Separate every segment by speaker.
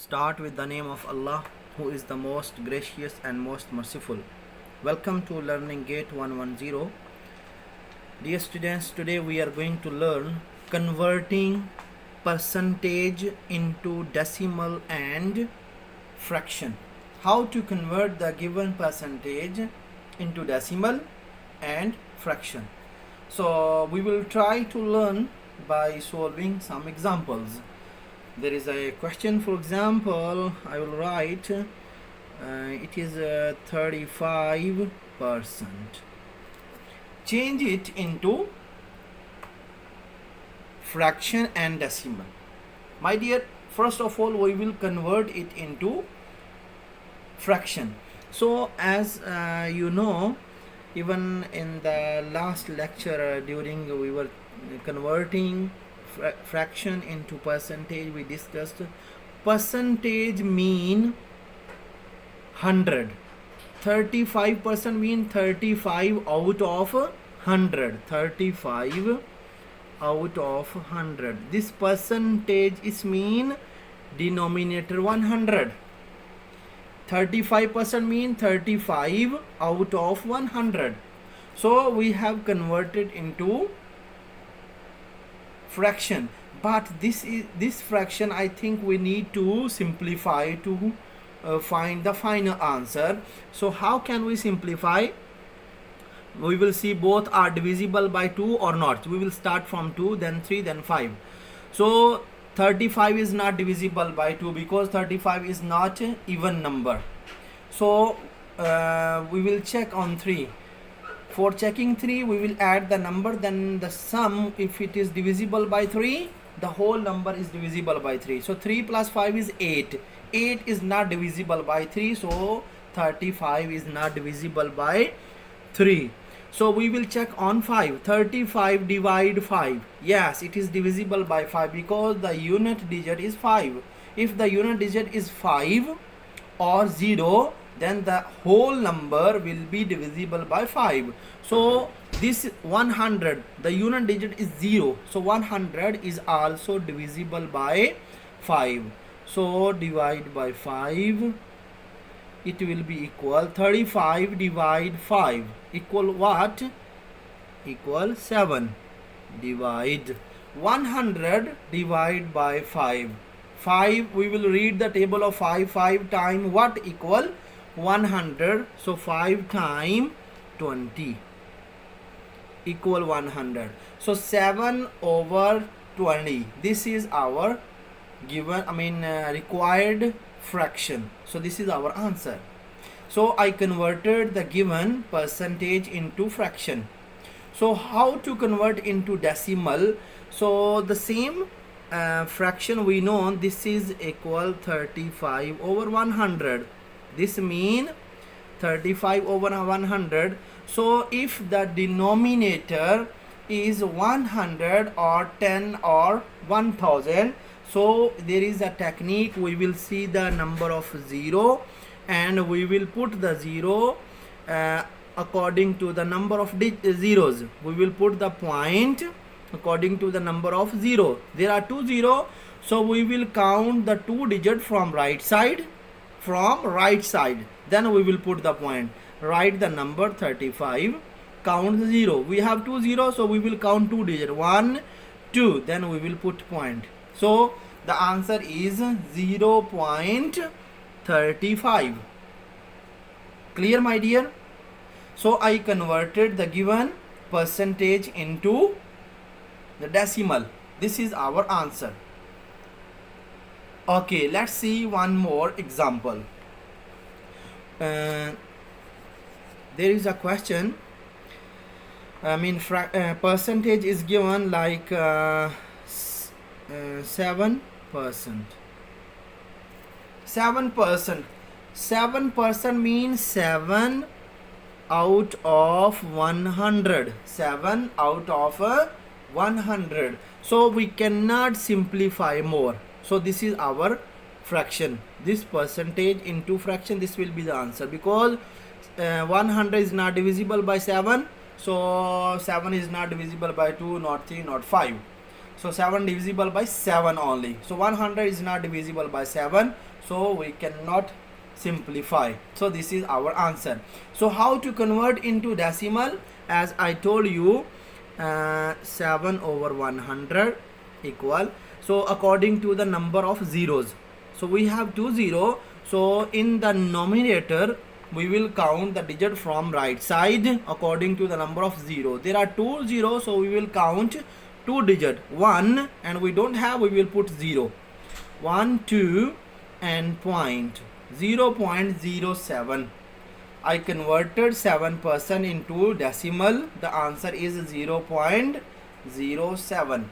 Speaker 1: Start with the name of Allah, who is the most gracious and most merciful. Welcome to Learning Gate 110. Dear students, today we are going to learn converting percentage into decimal and fraction. How to convert the given percentage into decimal and fraction. So we will try to learn by solving some examples. There is a question, for example, I will write it is 35%. Change it into fraction and decimal. My dear, first of all we will convert it into fraction. So as you know, even in the last lecture during we were converting fraction into percentage, we discussed percentage mean 100, 35% mean 35 out of 100, 35 out of 100. This percentage is mean denominator 100. 35% mean 35 out of 100. So we have converted into fraction, but this fraction I think we need to simplify to find the final answer. So how can we simplify? We will see both are divisible by 2 or not. We will start from 2, then 3, then 5. So 35 is not divisible by 2 because 35 is not an even number. So we will check on 3. For checking 3, we will add the number, then the sum, if it is divisible by 3, the whole number is divisible by 3. So 3 plus 5 is 8. 8 is not divisible by 3, so 35 is not divisible by 3. So we will check on 5. 35 divide 5. Yes, it is divisible by 5 because the unit digit is 5. If the unit digit is 5 or 0, then the whole number will be divisible by 5. So this 100, the unit digit is 0, so 100 is also divisible by 5. So divide by 5, it will be equal 35 divide 5 equal what? Equal 7. Divide 100 divide by 5. 5, we will read the table of 5. 5 times what equal 100. So 5 times 20 equal 100. So 7 over 20. This is our given, required fraction. So this is our answer. So I converted the given percentage into fraction. So how to convert into decimal? So the same fraction we know, this is equal 35 over 100. This mean 35 over 100. So if the denominator is 100 or 10 or 1000, so there is a technique. We will see the number of 0 and we will put the 0 according to the number of zeros. We will put the point according to the number of 0. There are 2 0, so we will count the 2 digits from right side. Then we will put the point. Write the number 35, count the 0. We have 2 0, so we will count 2 digits, 1 2, then we will put point. So the answer is 0.35. Clear, my dear? So I converted the given percentage into the decimal. This is our answer. Okay, let's see one more example. There is a question. Percentage is given like 7%. 7% means 7 out of 100. 7 out of 100. So we cannot simplify more. So this is our fraction. This percentage into fraction, this will be the answer because 100 is not divisible by 7. So 7 is not divisible by 2, not 3, not 5. So 7 divisible by 7 only. So 100 is not divisible by 7. So we cannot simplify. So this is our answer. So how to convert into decimal? As I told you, 7 over 100 equal. So according to the number of zeros. So we have 2 0. So in the numerator, we will count the digit from right side according to the number of 0. There are 2 0, so we will count 2 digit 1, and we don't have, we will put 0. 1 2 and point 0.07. I converted 7% into decimal. The answer is 0.07.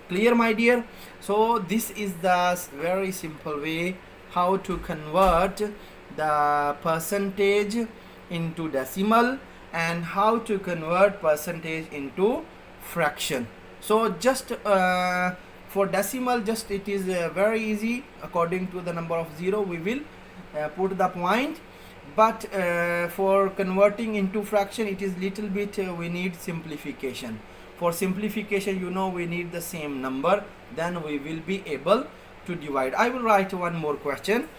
Speaker 1: Clear, my dear? So this is the very simple way how to convert the percentage into decimal and how to convert percentage into fraction. So just for decimal, just it is very easy. According to the number of 0, we will put the point, but for converting into fraction, it is little bit we need simplification. For simplification, we need the same number, then we will be able to divide. I will write one more question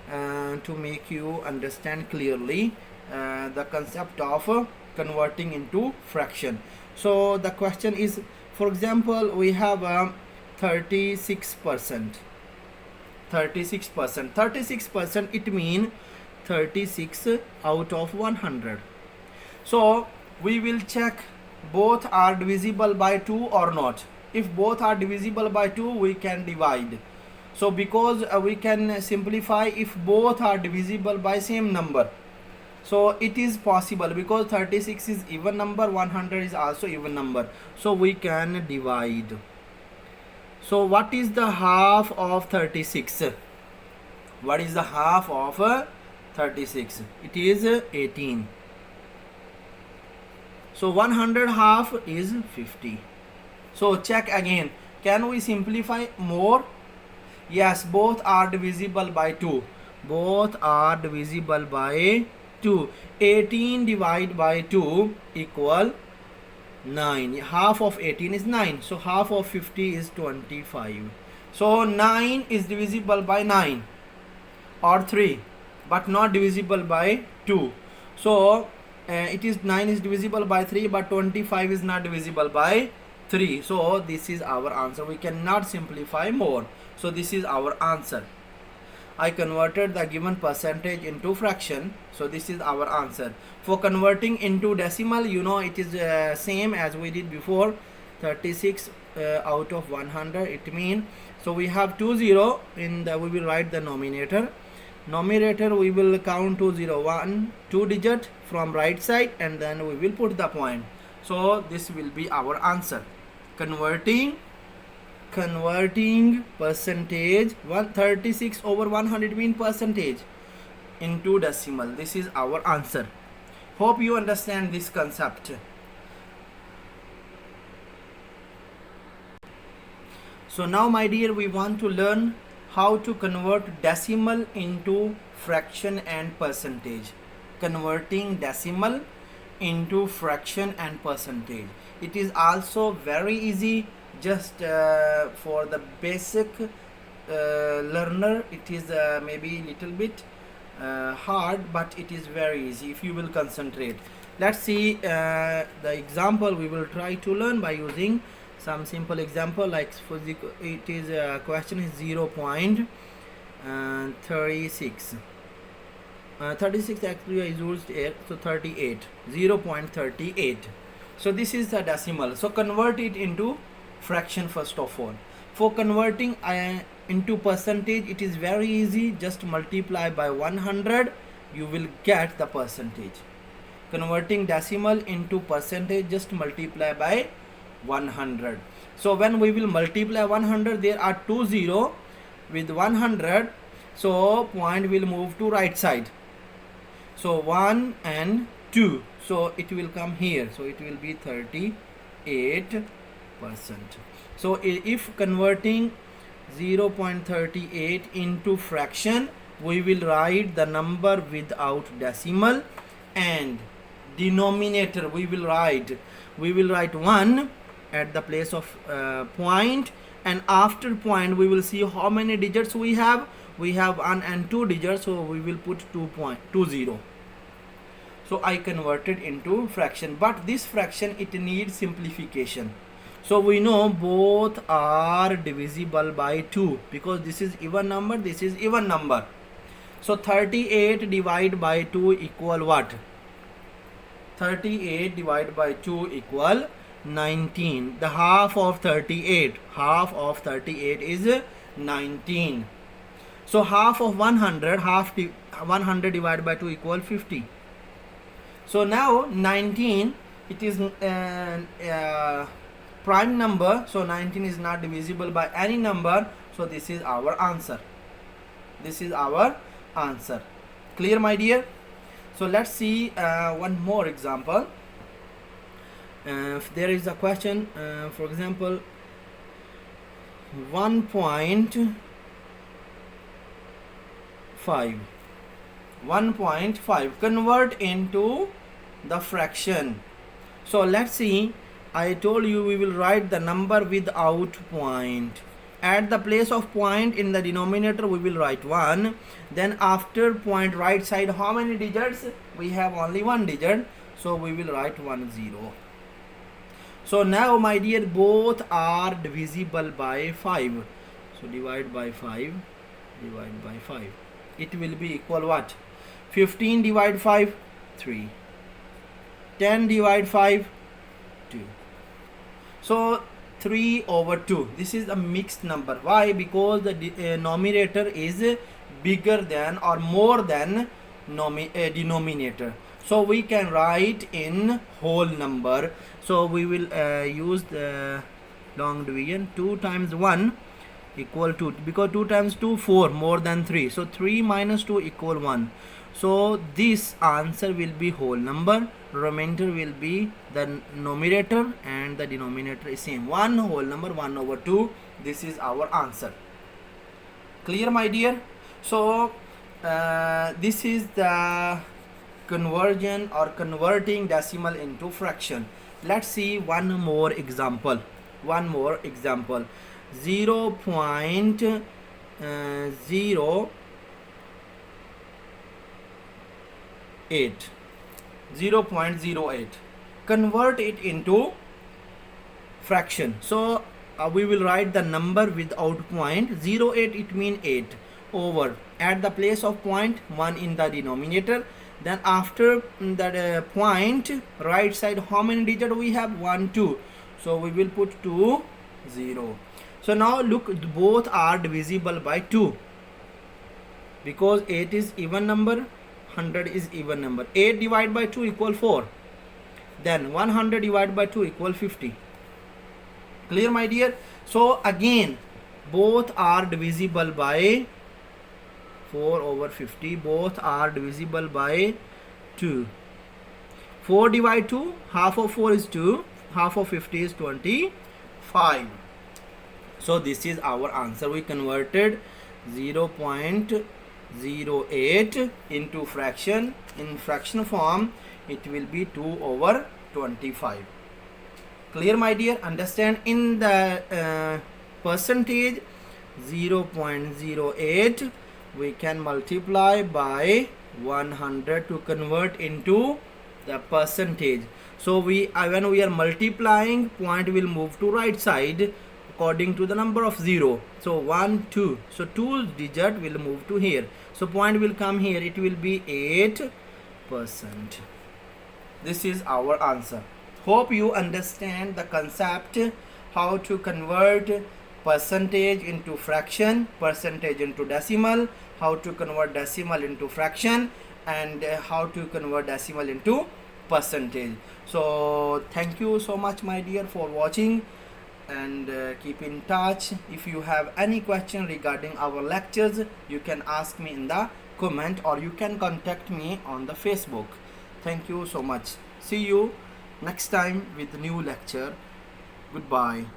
Speaker 1: to make you understand clearly the concept of converting into fraction. So the question is, for example, we have 36%. 36%, it means 36 out of 100. So we will check both are divisible by 2 or not. If both are divisible by 2, we can divide. So because we can simplify if both are divisible by same number. So it is possible because 36 is even number, 100 is also even number. So we can divide. So what is the half of 36? What is the half of 36? It is 18. So 100 half is 50. So check again. Can we simplify more? Yes, both are divisible by 2. Both are divisible by 2. 18 divided by 2 equal 9. Half of 18 is 9. So half of 50 is 25. So 9 is divisible by 9 or 3, but not divisible by 2. So it is 9 is divisible by 3, but 25 is not divisible by 3. So this is our answer. We cannot simplify more. So this is our answer. I converted the given percentage into fraction. So this is our answer. For converting into decimal, it is same as we did before. 36 out of 100. It means, so we have 2 0 in the, we will write the numerator. Numerator, we will count 2 0 1 2 digit from right side, and then we will put the point. So this will be our answer. Converting percentage 136 over 100 mean percentage into decimal. This is our answer. Hope you understand this concept. So now, my dear, we want to learn how to convert decimal into fraction and percentage. Converting decimal into fraction and percentage. It is also very easy. Just for the basic learner, it is maybe little bit hard, but it is very easy if you will concentrate. Let's see the example we will try to learn by using some simple example. Like for the, it is question is 0.36. 36 actually I used here, so 38, 0.38. So this is the decimal. So convert it into fraction first of all. For converting into percentage, it is very easy. Just multiply by 100, you will get the percentage. Converting decimal into percentage, just multiply by 100. So when we will multiply 100, there are 2 0 with 100. So point will move to right side. So 1 and 2. So it will come here. So it will be 38%. So if converting 0.38 into fraction, we will write the number without decimal, and denominator we will write 1 at the place of point, and after point we will see how many digits we have. We have 1 and 2 digits, so we will put 2.20. So I converted into fraction, but this fraction it needs simplification. So we know both are divisible by 2 because this is even number, this is even number. So 38 divided by 2 equal what? 38 divided by 2 equal 19. The half of 38, half of 38 is 19. So half of 100, 100 divided by 2 equal 50. So now 19, it is prime number, so 19 is not divisible by any number, so this is our answer. This is our answer. Clear, my dear? So let's see one more example. If there is a question, for example 1.5 convert into the fraction. So let's see, I told you we will write the number without point. At the place of point in the denominator we will write 1. Then after point right side, how many digits? We have only one digit, so we will write 10. So now, my dear, both are divisible by 5. So divide by 5, divide by 5. It will be equal what? 15 divide 5, 3. 10 divide 5, 2. So 3 over 2. This is a mixed number. Why? Because the numerator is bigger than or more than denominator. So we can write in whole number. So we will use the long division. 2 times 1 equal 2, because 2 times 2 4, more than 3. So 3 minus 2 equal 1. So this answer will be whole number. Remainder will be the numerator and the denominator is same. 1 whole number, 1 over 2. This is our answer. Clear, my dear? So this is the conversion or converting decimal into fraction. Let's see one more example. 0.08 0.08. Convert it into fraction. So we will write the number without point. 08, it means 8 over. At the place of point, 1 in the denominator. Then after that point right side, how many digits we have? 1, 2. So we will put 2, 0. So now look, both are divisible by 2 because 8 is even number, 100 is even number. 8 divided by 2 equal 4. Then 100 divided by 2 equal 50. Clear, my dear? So again, both are divisible by 4 over 50. Both are divisible by 2. 4 divide 2, half of 4 is 2, half of 50 is 25. So this is our answer. We converted 0.08 into fraction. In fraction form, it will be 2 over 25. Clear, my dear? Understand? In the percentage, 0.08 we can multiply by 100 to convert into the percentage. So when we are multiplying, point will move to right side according to the number of 0. So 1, 2. So 2 digit will move to here. So point will come here. It will be 8%. This is our answer. Hope you understand the concept, how to convert percentage into fraction, percentage into decimal, how to convert decimal into fraction, and how to convert decimal into percentage. So thank you so much, my dear, for watching, and keep in touch. If you have any question regarding our lectures, you can ask me in the comment or you can contact me on the Facebook. Thank you so much. See you next time with new lecture. Goodbye.